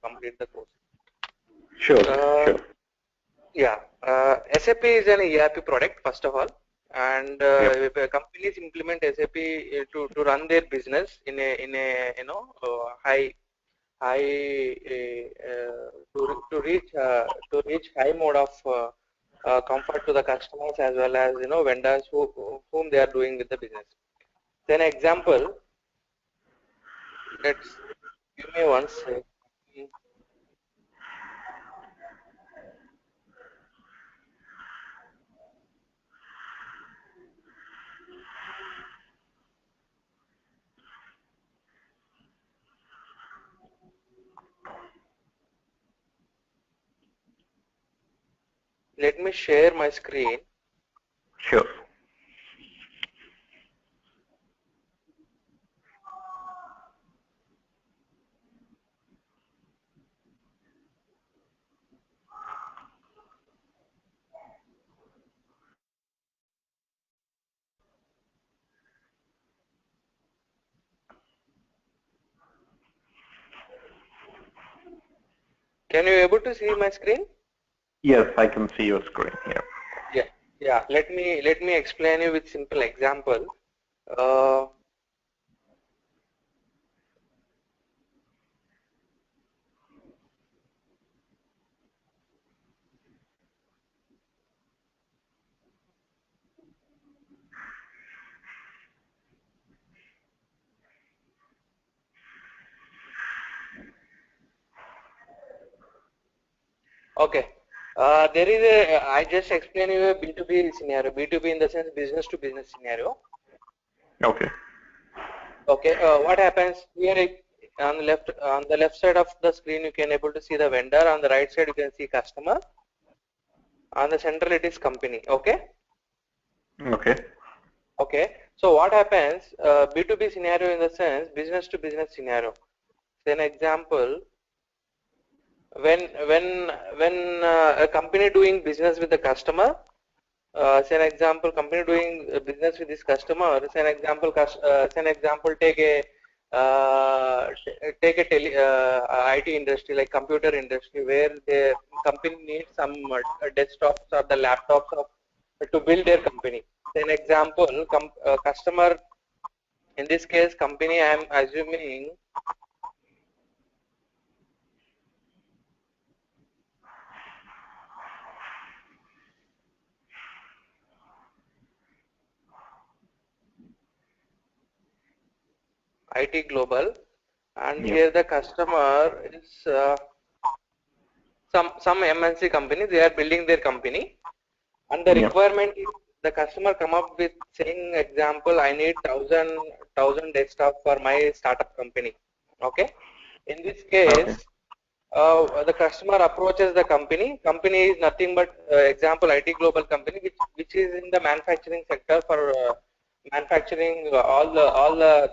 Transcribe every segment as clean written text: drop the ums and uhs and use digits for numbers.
complete the course. Sure. Sure. Yeah, SAP is an ERP product first of all, and companies implement SAP to run their business in a high to reach high mode of comfort to the customers as well as vendors whom they are doing with the business. Then example, let's give me one sec. Let me share my screen. Sure. Can you able to see my screen? Yes, I can see your screen here. Yeah. Let me explain you with simple example. Okay. There is I just explain you a B2B scenario. B2B in the sense business to business scenario. Okay. Okay. What happens here on the left side of the screen you can able to see the vendor. On the right side you can see customer. On the central it is company. Okay. Okay. Okay. So what happens? B2B scenario in the sense business to business scenario. Say an example. When a company doing business with the customer, say an example, company doing business with this customer. Say an example, take a IT industry like computer industry where the company needs some desktops or the laptops to build their company. Say an example, customer, in this case company, I am assuming IT Global, and here the customer is some MNC company. They are building their company, and the requirement is the customer come up with saying example, I need thousand desktop for my startup company. Okay, in this case, the customer approaches the company. Company is nothing but example IT Global company, which is in the manufacturing sector for manufacturing all the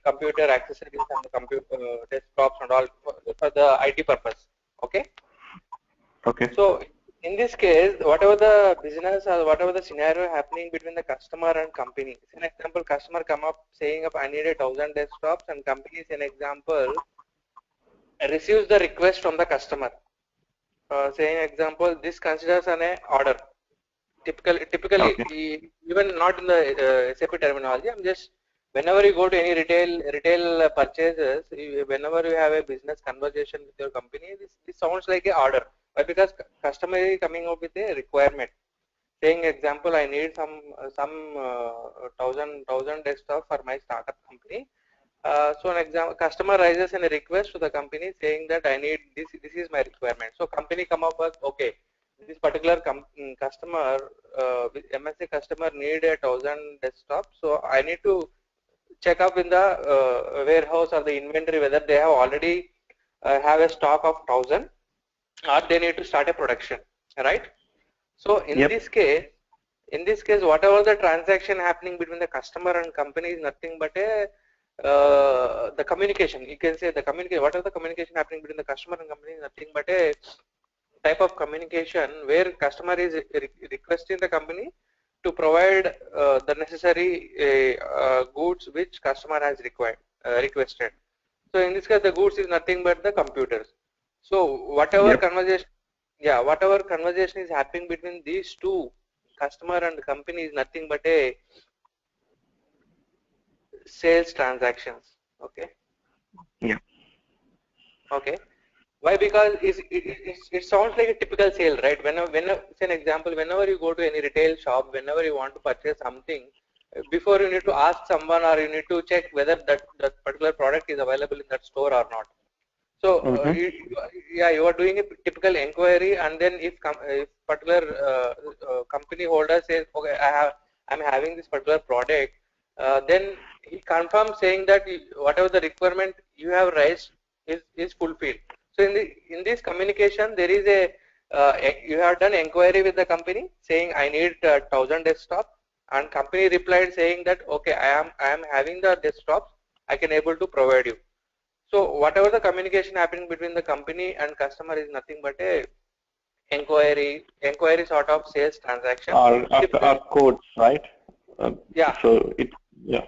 computer accessories and the computer desktops and all for the IT purpose. Okay. Okay. So in this case, whatever the business or whatever the scenario happening between the customer and company. For example, customer come up saying up I need 1,000 desktops, and company is an example receives the request from the customer. Saying example, this considers an order. Typically, even not in the SAP terminology. I'm just whenever you go to any retail purchases, whenever you have a business conversation with your company, this sounds like a order. Why? Because customer is coming up with a requirement. Saying example, I need some thousand desktop for my startup company. So an example, customer raises a request to the company saying that I need this. This is my requirement. So company come up with okay, this particular customer, MSA customer need 1,000 desktops. So I need to check up in the warehouse or the inventory whether they have already have a stock of 1,000 or they need to start a production, right? So in this case, whatever the transaction happening between the customer and company is nothing but a the communication. You can say the communication. Whatever the communication happening between the customer and company is nothing but a type of communication where customer is requesting the company to provide the necessary goods which customer has requested. So in this case, the goods is nothing but the computers. So whatever Yep. conversation, yeah, whatever conversation is happening between these two, customer and company, is nothing but a sales transactions. Okay. Yeah. Okay. Why? Because it sounds like a typical sale, right? Whenever, say an example, whenever you go to any retail shop, whenever you want to purchase something, before you need to ask someone or you need to check whether that particular product is available in that store or not. So Mm-hmm. yeah, you are doing a typical inquiry, and then if particular company holder says, okay, I'm having this particular product, then he confirms saying that whatever the requirement you have raised is fulfilled. So in this communication, there is you have done inquiry with the company saying I need 1,000 desktop, and company replied saying that okay, I am having the desktops, I can able to provide you. So whatever the communication happening between the company and customer is nothing but a inquiry sort of sales transaction. Are codes, right? Uh, Yeah. so it, yeah.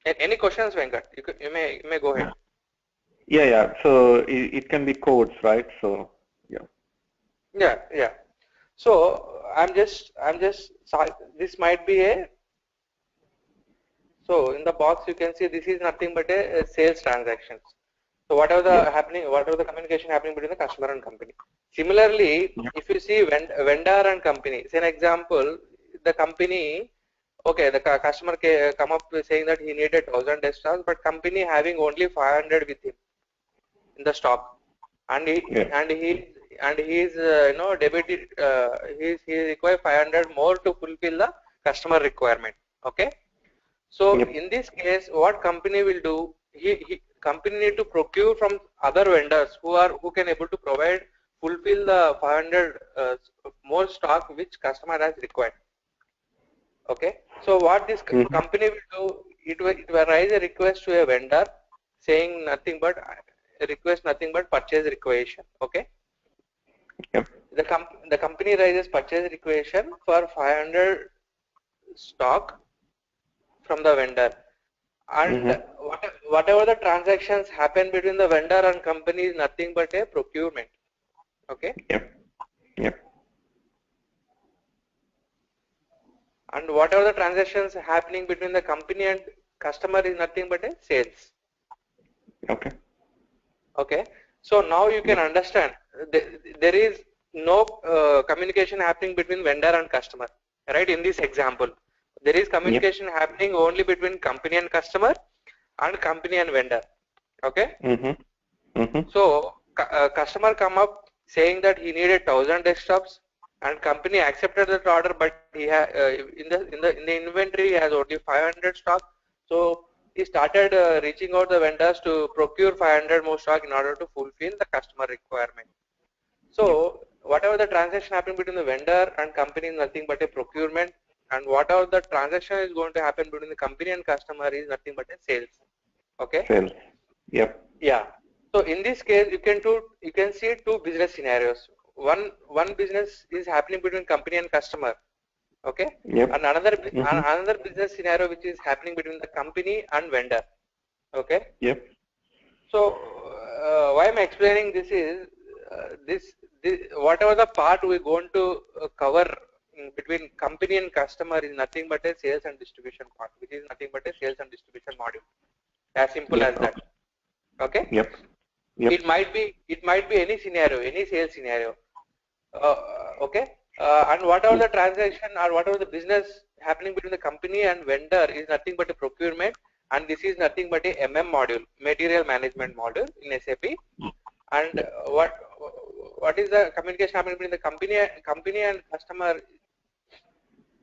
Any questions, Venkat? You may go ahead. Yeah, yeah. So it can be codes, right? So yeah. Yeah, yeah. So this might be a, so in the box you can see this is nothing but a sales transactions. So Yep. whatever the communication happening between the customer and company. Similarly, Yep. if you see vendor and company, say an example, the company, okay, the customer come up with saying that he needed 1,000 desktops, but company having only 500 with him in the stock, and he Yeah. and he and he is debited, he require 500 more to fulfill the customer requirement. Okay. So Yep. in this case, what company will do? He company need to procure from other vendors who can able to provide fulfill the 500 more stock which customer has required. Okay. So what this Mm-hmm. company will do? It will raise a request to a vendor saying nothing but request nothing but purchase requisition. Okay. Yep. The company raises purchase requisition for 500 stock from the vendor, and Mm-hmm. whatever the transactions happen between the vendor and company is nothing but a procurement. Okay. Yep. Yep. And whatever the transactions happening between the company and customer is nothing but a sales. Okay. Okay. So now you can Yep. understand there is no communication happening between vendor and customer, right? In this example, there is Yep. communication happening only between company and customer and company and vendor. Okay. Mm-hmm. Mm-hmm. So customer come up saying that he needed 1,000 desktops, and company accepted that order, but in the inventory he has only 500 stock. So he started reaching out the vendors to procure 500 more stock in order to fulfill the customer requirement. Yep. So whatever the transaction happened between the vendor and company is nothing but a procurement, and whatever the transaction is going to happen between the company and customer is nothing but a sales. Okay. Sales. Yep. Yeah. So in this case, you can see two business scenarios. One business is happening between company and customer. Okay. Yep. And another Mm-hmm. another business scenario which is happening between the company and vendor. Okay. Yep. So why I'm explaining this is this whatever the part we're going to cover between company and customer is nothing but a sales and distribution part, which is nothing but a sales and distribution module. As simple Yep. as that. Okay. Okay. Yep. Yep. It might be any scenario, any sales scenario. uh, okay. And whatever Yep. the transaction or whatever the business happening between the company and vendor is nothing but a procurement, and this is nothing but a module, material management module in SAP. And Yep. what is the communication happening between the company and customer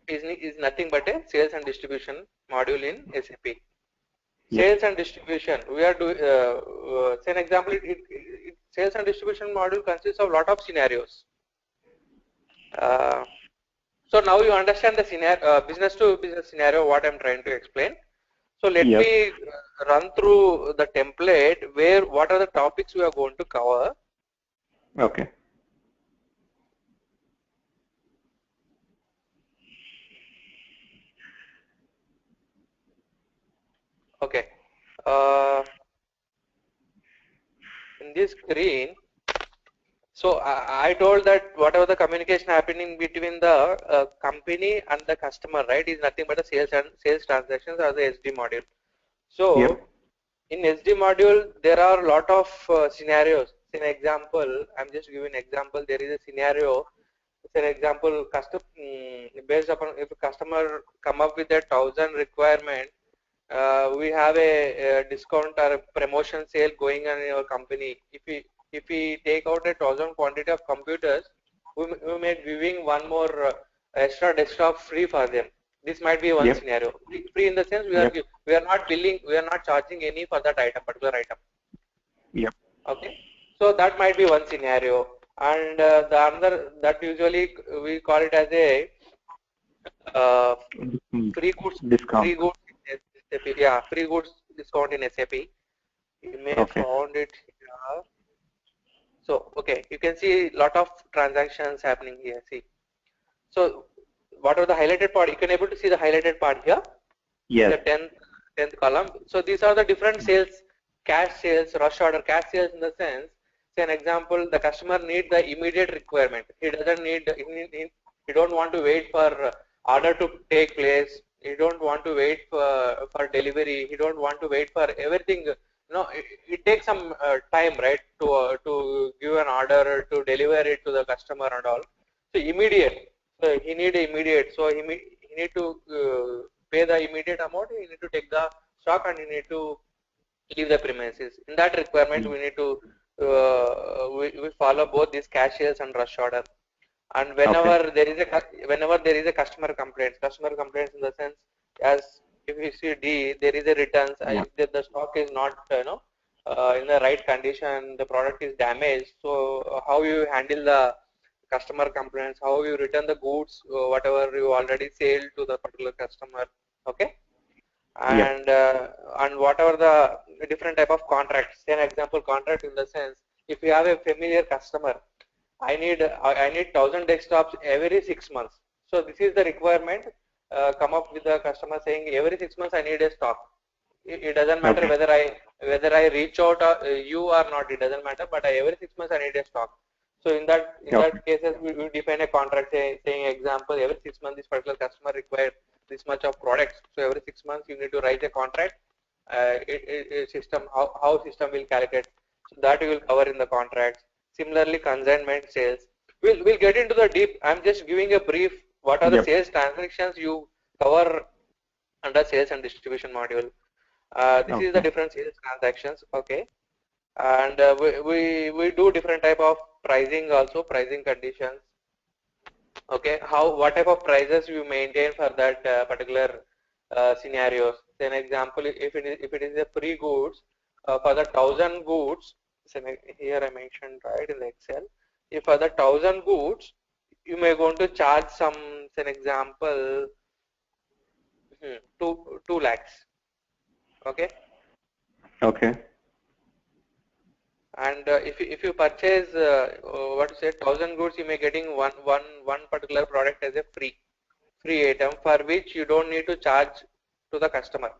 is nothing but a sales and distribution module in SAP. Yep. Sales and distribution, we are doing say an example, sales and distribution module consists of lot of scenarios. uh, so now you understand the scenario, business to business scenario, what I'm trying to explain. So let Yep. me run through the template where what are the topics we are going to cover. Okay. Okay. uh, in this screen, so I told that whatever the communication happening between the company and the customer, right, is nothing but the sales and sales transactions or the SD module. So Yep. in SD module, there are a lot of scenarios. As an example, I'm just giving an example. There is a scenario. As an example, based upon if a customer come up with a 1,000 requirement, we have a discount or a promotion sale going on in our company. If we take out a 1,000 quantity of computers, we may giving one more extra desktop free for them. This might be one Yep. scenario. Free in the sense we are not billing, we are not charging any for that item, particular item. Yep. Okay, so that might be one scenario, and the another that usually we call it as a free goods Discount. free goods in SAP. Yeah, free goods discount in SAP. You may Okay. found it here. So okay, you can see a lot of transactions happening here. See, so what are the highlighted part? You can able to see the highlighted part here. Yes. The 10th column. So these are the different sales, cash sales, rush order. Cash sales in the sense, say an example, the customer need the immediate requirement. He doesn't need, he don't want to wait for order to take place. He don't want to wait for delivery. He don't want to wait for everything. No, it takes some time, right, to give an order, to deliver it to the customer and all. So immediate. So he need immediate. So he need to pay the immediate amount. He need to take the stock and he need to leave the premises. In that requirement, we need to we follow both these cash sales and rush order. And whenever there is a customer complaints in the sense, as if you see D, there is a returns. The stock is not in the right condition. The product is damaged. So how you handle the customer complaints? How you return the goods, whatever you already sold to the particular customer? Okay. And whatever the different type of contracts. Say an example contract in the sense, if you have a familiar customer, I need 1,000 desktops every 6 months. So this is the requirement. Come up with the customer saying every 6 months I need a stock. It doesn't matter whether I reach out you or not. It doesn't matter. But every 6 months I need a stock. So in that cases we define a contract saying example, every 6 months this particular customer requires this much of products. So every 6 months you need to write a contract. System how system will calculate. So that we will cover in the contracts. Similarly, consignment sales. We'll get into the deep. I'm just giving a brief. What are the sales transactions you cover under sales and distribution module? This is the different sales transactions. Okay, and we do different type of pricing also, pricing conditions. Okay, what type of prices you maintain for that particular scenarios. Say an example, if it is a free goods for the 1,000 goods. So here I mentioned right in the Excel. If for the 1,000 goods, you may going to charge some. Say an example, 2 lakhs. Okay. Okay. And if you purchase what to say 1,000 goods, you may getting one particular product as a free item for which you don't need to charge to the customer.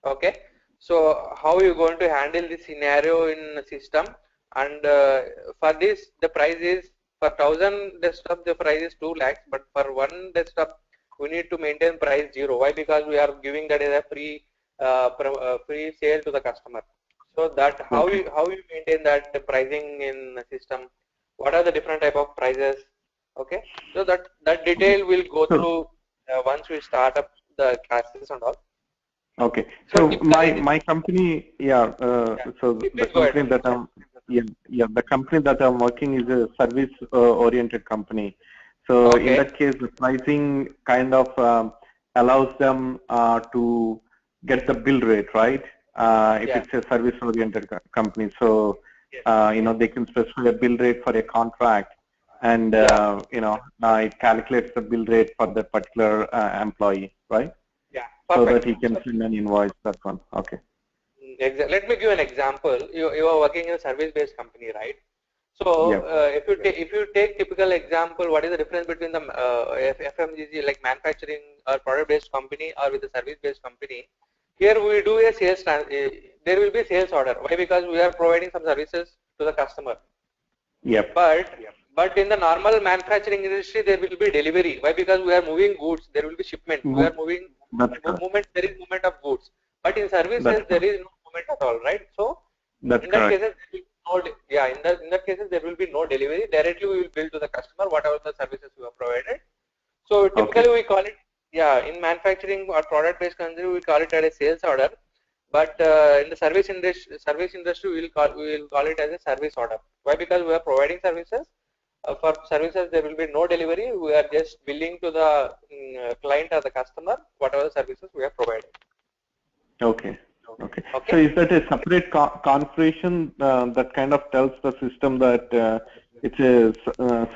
Okay. So how you going to handle this scenario in the system? And for this, the price is for 1,000 desktop, the price is 2 lakhs, but for one desktop we need to maintain price 0. Why? Because we are giving that as a free free sale to the customer. So that how you maintain that the pricing in the system? What are the different type of prices? Okay, so that detail will go through once we start up the classes and all. Okay, so my company, so the company that I'm the company that I'm working is a service oriented company. So in that case, the pricing kind of allows them to get the bill rate, right? If it's a service-oriented company, so they can specify a bill rate for a contract, and it calculates the bill rate for the particular employee, right? Yeah, perfect. So that he can send an invoice. That one, okay. Exactly. Let me give an example. You are working in a service-based company, right? So if you take typical example, what is the difference between the FMCG like manufacturing or product-based company or with a service-based company? Here we do a sales. There will be sales order. Why? Because we are providing some services to the customer. Yep. But in the normal manufacturing industry, there will be delivery. Why? Because we are moving goods. There will be shipment. We are moving movement. There is movement of goods. But in services, there is no movement at all, right? So in that cases, in that cases there will be no delivery. Directly we will bill to the customer whatever the services we have provided. So typically we call it, in manufacturing or product-based consumer, we call it as a sales order. But in the service industry, we will call it as a service order. Why? Because we are providing services. For services, there will be no delivery. We are just billing to the client or the customer whatever the services we have provided. Okay. So is that a separate configuration that kind of tells the system that it's a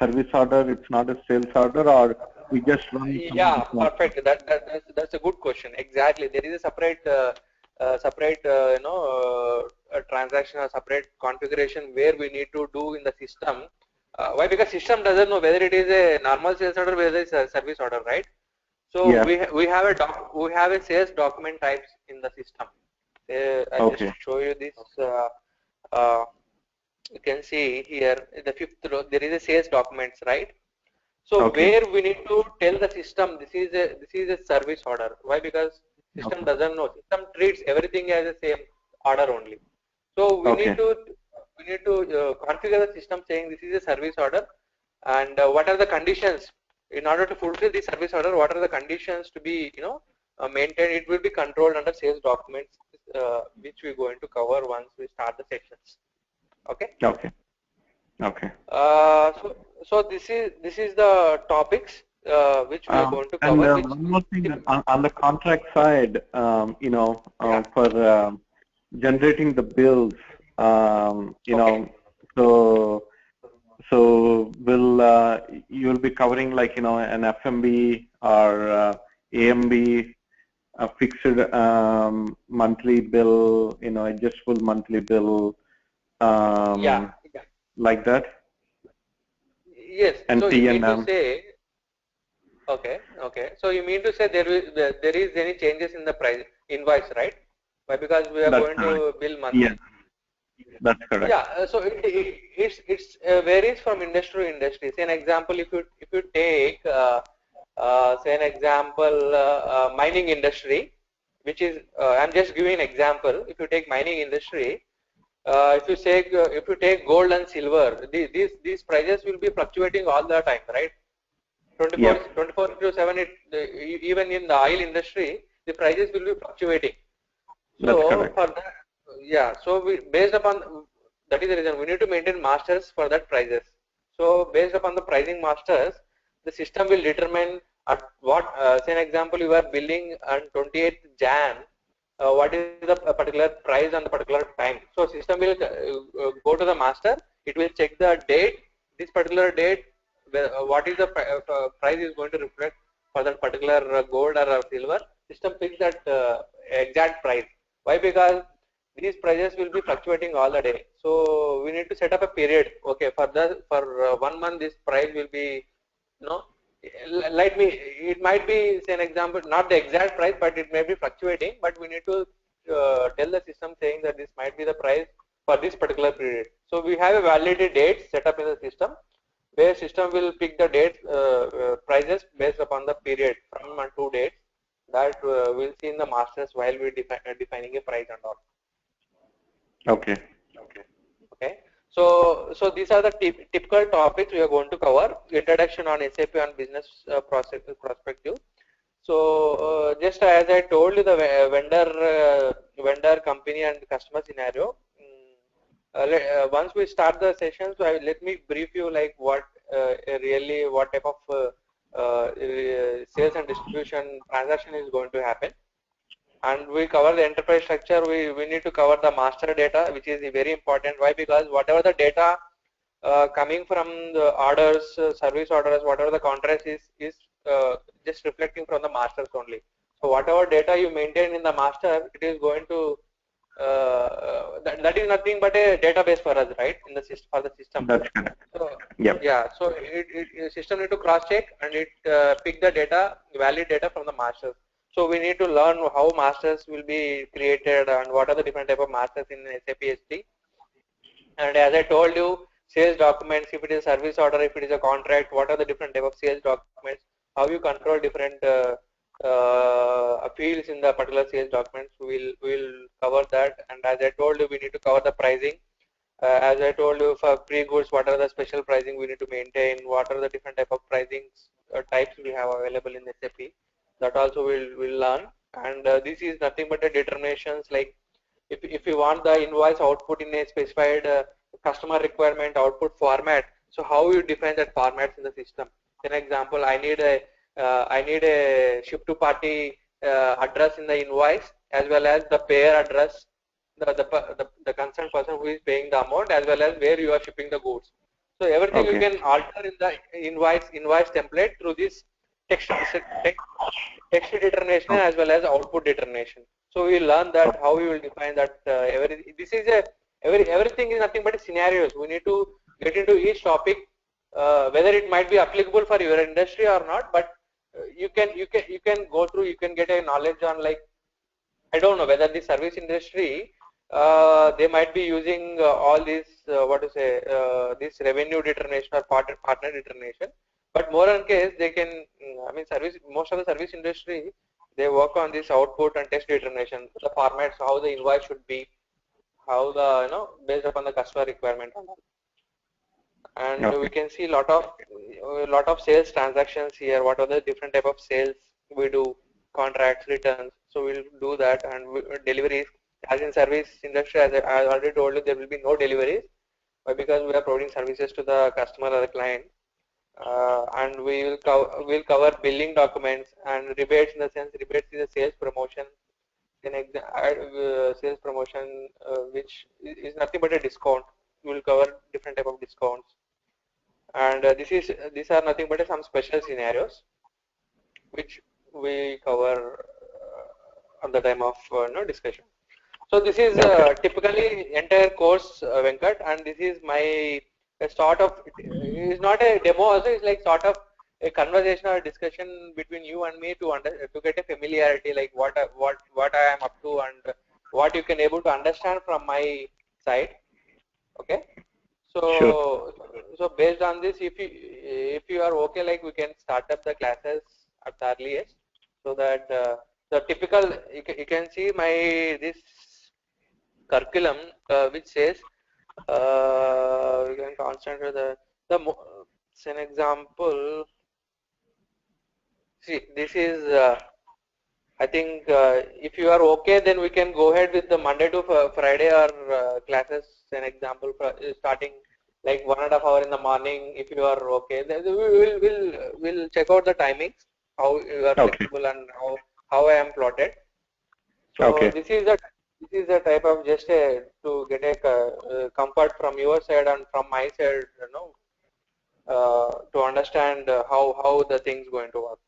service order, it's not a sales order, or we just run? Yeah, perfect. That's a good question. Exactly. There is a separate transaction or separate configuration where we need to do in the system. Why? Because system doesn't know whether it is a normal sales order, whether it's a service order, right? So we have a sales document types in the system. I'll just show you this. You can see here in the 5th row there is a sales documents, right? So where we need to tell the system this is a service order. Why? Because system doesn't know. System treats everything as the same order only. So we need to configure the system saying this is a service order, and what are the conditions in order to fulfill the service order. What are the conditions to be maintained? It will be controlled under sales documents, which we're going to cover once we start the sessions. Okay. So this is the topics which we are going to cover. And one more thing on the contract side, for generating the bills, so will you will be covering like an FMB or AMB, a fixed monthly bill, adjustable monthly bill, like that? Yes. And so you mean to say, okay. So you mean to say there is any changes in the price invoice, right? Why? Because we are going to bill monthly. Yes, that's correct. Yeah. So it varies from industry to industry. Say an example, if you take say an example, mining industry, which is I'm just giving an example. If you take mining industry, if you take gold and silver, these prices will be fluctuating all the time, right? 24/7. Even in the oil industry, the prices will be fluctuating. So for that, so based upon that is the reason we need to maintain masters for that prices. So based upon the pricing masters, the system will determine at what. Say an example, you are billing on 28th Jan. What is the particular price on the particular time? So system will go to the master. It will check the date. This particular date, what is the price is going to reflect for that particular gold or silver. System picks that exact price. Why? Because these prices will be fluctuating all the day. So we need to set up a period. Okay, for 1 month this price will be, it might be, say an example, not the exact price, but it may be fluctuating. But we need to tell the system saying that this might be the price for this particular period. So we have a validated date set up in the system, where system will pick the date prices based upon the period from and to dates that we'll see in the masters while we defining a price and all. Okay. So these are the typical topics we are going to cover. Introduction on SAP on business perspective. So just as I told you, the vendor, company, and customer scenario. Once we start the session, so let me brief you like what type of sales and distribution transaction is going to happen. And we cover the enterprise structure. We need to cover the master data, which is very important. Why? Because whatever the data coming from the orders, service orders, whatever the contracts is just reflecting from the masters only. So whatever data you maintain in the master, it is going to that is nothing but a database for us, right? In the system, for the system. That's correct. So so system need to cross check and it pick the data, valid data from the masters. So we need to learn how masters will be created and what are the different type of masters in SAP SD. And as I told you, sales documents, if it is a service order, if it is a contract, what are the different type of sales documents, how you control different fields in the particular sales documents, we'll cover that. And as I told you, we need to cover the pricing. As I told you, for pre-goods, what are the special pricing we need to maintain, what are the different type of pricing types we have available in SAP, that also we'll learn. And this is nothing but a determinations, like if you want the invoice output in a specified customer requirement output format, so how you define that formats in the system. For example, I need a ship to party address in the invoice, as well as the payer address, the concerned person who is paying the amount, as well as where you are shipping the goods. So everything you can alter in the invoice template through this text determination as well as output determination. So we will learn that how we will define that. Everything is nothing but scenarios. We need to get into each topic, whether it might be applicable for your industry or not. But you can go through. You can get a knowledge on, like, I don't know whether the service industry they might be using all these this revenue determination or partner determination. But more in case they can, I mean, most of the service industry, they work on this output and test determination, the formats, how the invoice should be, how the, based upon the customer requirement. And we can see a lot of sales transactions here. What are the different type of sales we do, contracts, returns. So we'll do that. And deliveries, as in service industry, as I already told you, there will be no deliveries, because we are providing services to the customer or the client. And we'll cover billing documents and rebates. In the sense, rebates is a sales promotion. Sales promotion, which is nothing but a discount. We'll cover different type of discounts. And these are nothing but some special scenarios which we cover at the time of discussion. So this is typically entire course, Venkat, and this is my start of. It is not a demo. Also, it's like sort of a conversation or discussion between you and me to get a familiarity, like what I am up to and what you can able to understand from my side. Okay. So so based on this, if you are okay, like, we can start up the classes at the earliest, so that the typical, you can see my this curriculum which says we can concentrate it's an example. See, this is I think if you are okay, then we can go ahead with the Monday to Friday or classes. An example starting like 1.5 hours in the morning. If you are okay, then we'll check out the timings, how you are flexible, and how I am plotted. So this is the type of just to get a comfort from your side and from my side, to understand how the things going to work.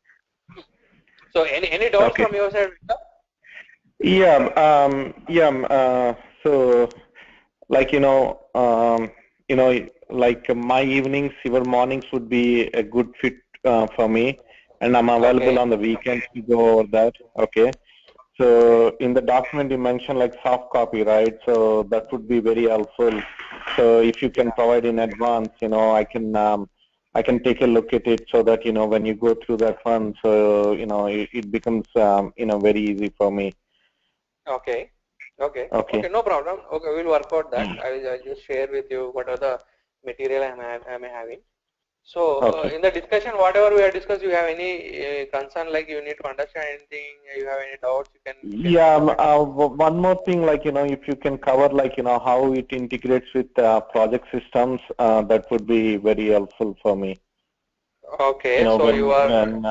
So any doubts from your side, Victor? So, like, like my evenings, your mornings would be a good fit for me, and I'm available on the weekends to go over that. Okay. So in the document you mentioned like soft copy, right? So that would be very helpful. So if you can provide in advance, I can take a look at it, so that when you go through that one, so it becomes very easy for me. Okay, no problem. Okay, we'll work out that. I'll just share with you what are the material I'm having. So in the discussion, whatever we have discussed, you have any concern, like you need to understand anything, you have any doubts, you can one more thing, like if you can cover, like how it integrates with project systems, that would be very helpful for me. Okay, so you are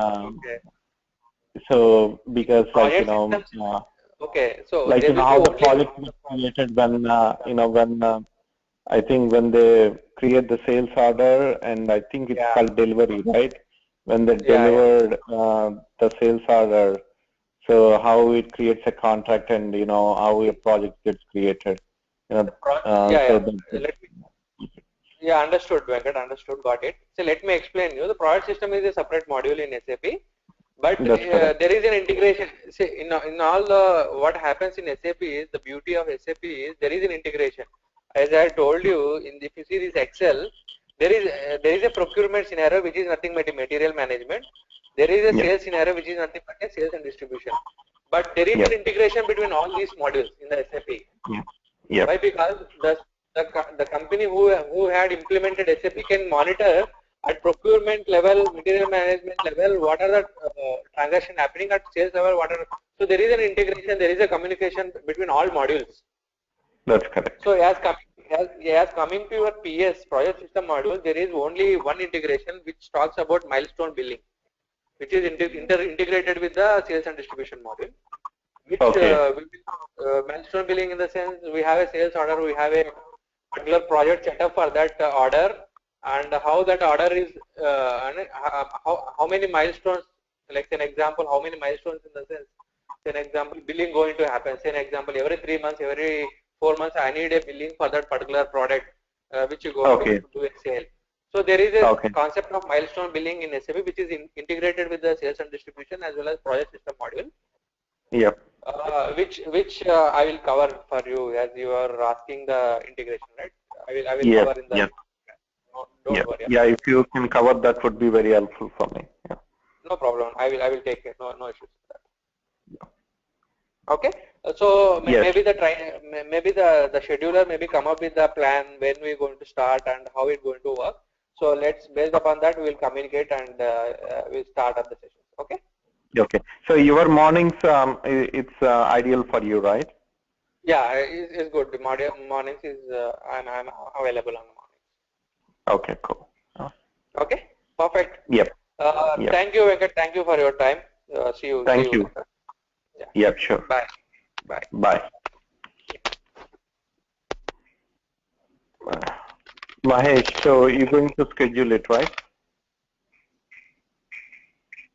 so because, like okay, so like how the project is created when I think when they create the sales order, and I think it's called delivery, right? When they delivered the sales order, so how it creates a contract, and how a project gets created. Understood, Venkat. Understood. Got it. So let me explain you. The product system is a separate module in SAP, but there is an integration. See, in all the what happens in SAP is, the beauty of SAP is there is an integration. as I told you, if you see this Excel, there is a procurement scenario which is nothing but a material management. There is a sales scenario which is nothing but a sales and distribution. But there is an integration between all these modules in the SAP. Why? Because the company who had implemented SAP can monitor at procurement level, material management level, what are the transactions happening at sales level, so there is an integration, there is a communication between all modules. That's correct. So as coming to your PS, project system module, there is only one integration which talks about milestone billing, which is integrated with the sales and distribution module. Which milestone billing in the sense we have a sales order, we have a particular project set up for that order, and how that order is, how many milestones, like an example, how many milestones in the sense, say an example, billing going to happen, say an example, every 3 months, every 4 months, I need a billing for that particular product, which you go to do a sale. So there is a concept of milestone billing in SAP, which is integrated with the sales and distribution as well as project system module. Which I will cover for you as you are asking the integration, right? I will cover in the. Don't worry. Yeah, if you can cover that would be very helpful for me. No problem. I will take it. No issues with that. Okay. So maybe the scheduler maybe come up with the plan when we're going to start and how it's going to work. So based upon that we will communicate and we'll start up the session. Okay. Okay. So your mornings, it's ideal for you, right? Yeah, it's good. The mornings is I'm available on the mornings. Okay, cool. Okay, perfect. Yep. Thank you, Venkat. Thank you for your time. See you. Thank you. Yeah. Yep, sure. Bye. Bye. Mahesh, so you're going to schedule it, right?